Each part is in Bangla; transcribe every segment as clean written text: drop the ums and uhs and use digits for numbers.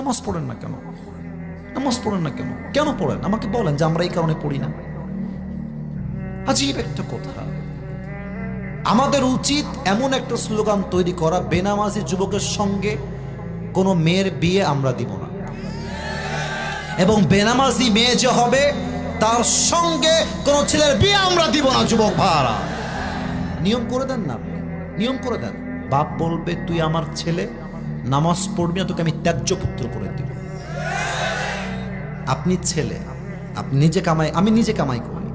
নামাজ পড়েন না কেন? নামাজ পড়েন না কেন? কেন পড়েন? আমাকে বলেন যে আমরা এই কারণে পড়ি না। আজীব একটা কথা। আমাদের উচিত এমন একটা স্লোগান তৈরি করা, বেনামাজি যুবকের সঙ্গে কোনো মেয়ের বিয়ে আমরা দিব না, এবং বেনামাজি মেয়ে যে হবে তার সঙ্গে কোনো ছেলের বিয়ে আমরা দিব না। যুবক ভাড়া নিয়ম করে দেন না, নিয়ম করে দেন। বাপ বলবে তুই আমার ছেলে, নামাজ পড়বি না, তোকে আমি ত্যায্য পুত্র করে দিব। আপনি ছেলে, আপনি নিজে কামাই, আমি নিজে কামাই করি,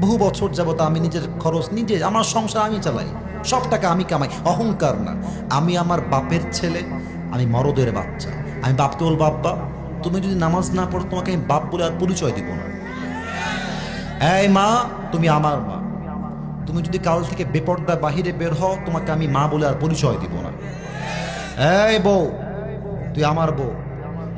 বহু বছর যাবত আমি নিজের খরচ নিজে, আমার সংসার আমি চালাই, সব টাকা আমি কামাই। অহংকার না, আমি আমার বাপের ছেলে, আমি মরদের বাচ্চা। আমি বাপকে বলবো বাপ্পা তুমি যদি নামাজ না পড়ো তোমাকে আমি বাপ বলে আর পরিচয় দিব না। এই মা তুমি আমার মা, তুমি যদি কাল থেকে বেপর্দা বাহিরে বের হও তোমাকে আমি মা বলে আর পরিচয় দিব না। এই বউ তুই আমার বউ,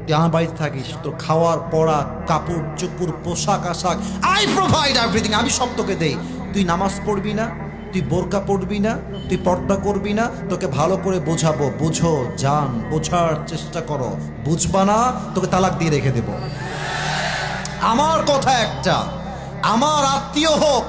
তুই আমার বাড়িতে থাকিস, তোর খাওয়ার পড়া কাপড় চোপড় পোশাক আশাক আই প্রোভাইড এভরিথিং, আমি সব তোকে দেই। তুই নামাজ পড়বি না, তুই বোরকা পড়বি না, তুই পর্দা করবি না, তোকে ভালো করে বোঝাবো, বুঝো জান, বোঝার চেষ্টা করো, বুঝবা না তোকে তালাক দিয়ে রেখে দেব। আমার কথা একটা, আমার আত্মীয় হোক,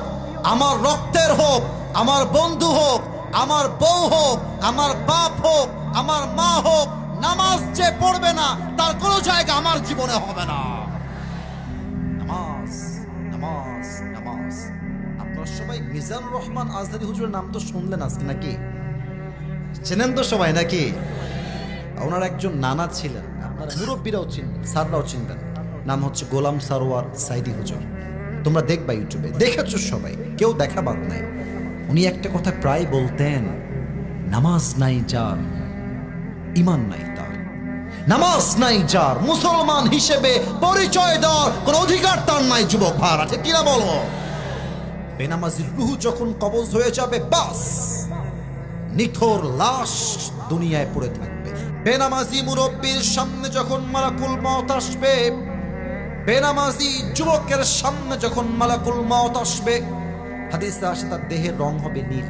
আমার রক্তের হোক, আমার বন্ধু হোক, আমার বউ হোক, আমার বাপ হোক, আমার মা হোক, নামাজ যে পড়বে না তার কোনো জায়গা আমার জীবনে হবে না। নামাজ নামাজ নামাজ। আপনারা সবাই মিজানুর রহমান আজহারী হুজুরের নাম তো শুনলেন আজকে, নাকি চেনেন তো সবাই নাকি? ওনার একজন নানা ছিলেন, আপনারা মুরব্বীরাও চিনবেন, স্যাররাও চিনবেন, নাম হচ্ছে গোলাম সারোয়ার সাইদি হুজুর। তোমরা দেখবা ইউটিউবে, দেখেছো সবাই, কেউ দেখা বাদ নাই। উনি একটা কথা প্রায় বলতেন, নামাজ নাই যার ঈমান নাই তার। নামাজ নাই যার মুসলমান হিসেবে পরিচয় দেওয়ার কোন অধিকার তার নাই। যুবক ভাড়া ঠিক কিনা বলো? বেনামাজির রুহ যখন কবজ হয়ে যাবে, বাস নিথর লাশ দুনিয়ায় পড়ে থাকবে। বেনামাজি মুরব্বীর সামনে যখন মালাকুল মউত আসবে, বেনামাজি যুবকের সামনে যখন মালাকুল মউত আসবে, হাদিসে আসে তার দেহের রং হবে নীল,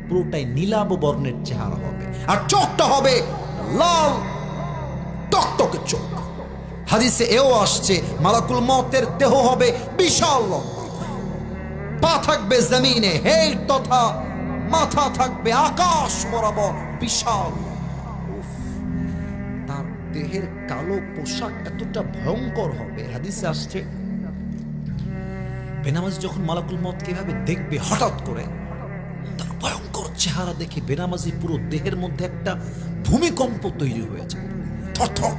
পুরোটাই নীলাভ বর্ণের চেহারা হবে, আর চোখটা হবে লাল টকটকে চোখ। হাদিসে এও আসছে মালাকুল মউতের দেহ হবে বিশাল লম্বা, পা থাকবে জমিনে হেট তথা মাথা থাকবে আকাশ বরাবর বিশাল। তার দেহের কালো পোশাক এতটা ভয়ঙ্কর হবে, হাদিসে আসছে বেনামাজি যখন মালাকুল মউত কিভাবে দেখবে, হঠাৎ করে তার ভয়ঙ্কর চেহারা দেখে বেনামাজি পুরো দেহের মধ্যে একটা ভূমিকম্প তৈরি হয়েছে, থরথর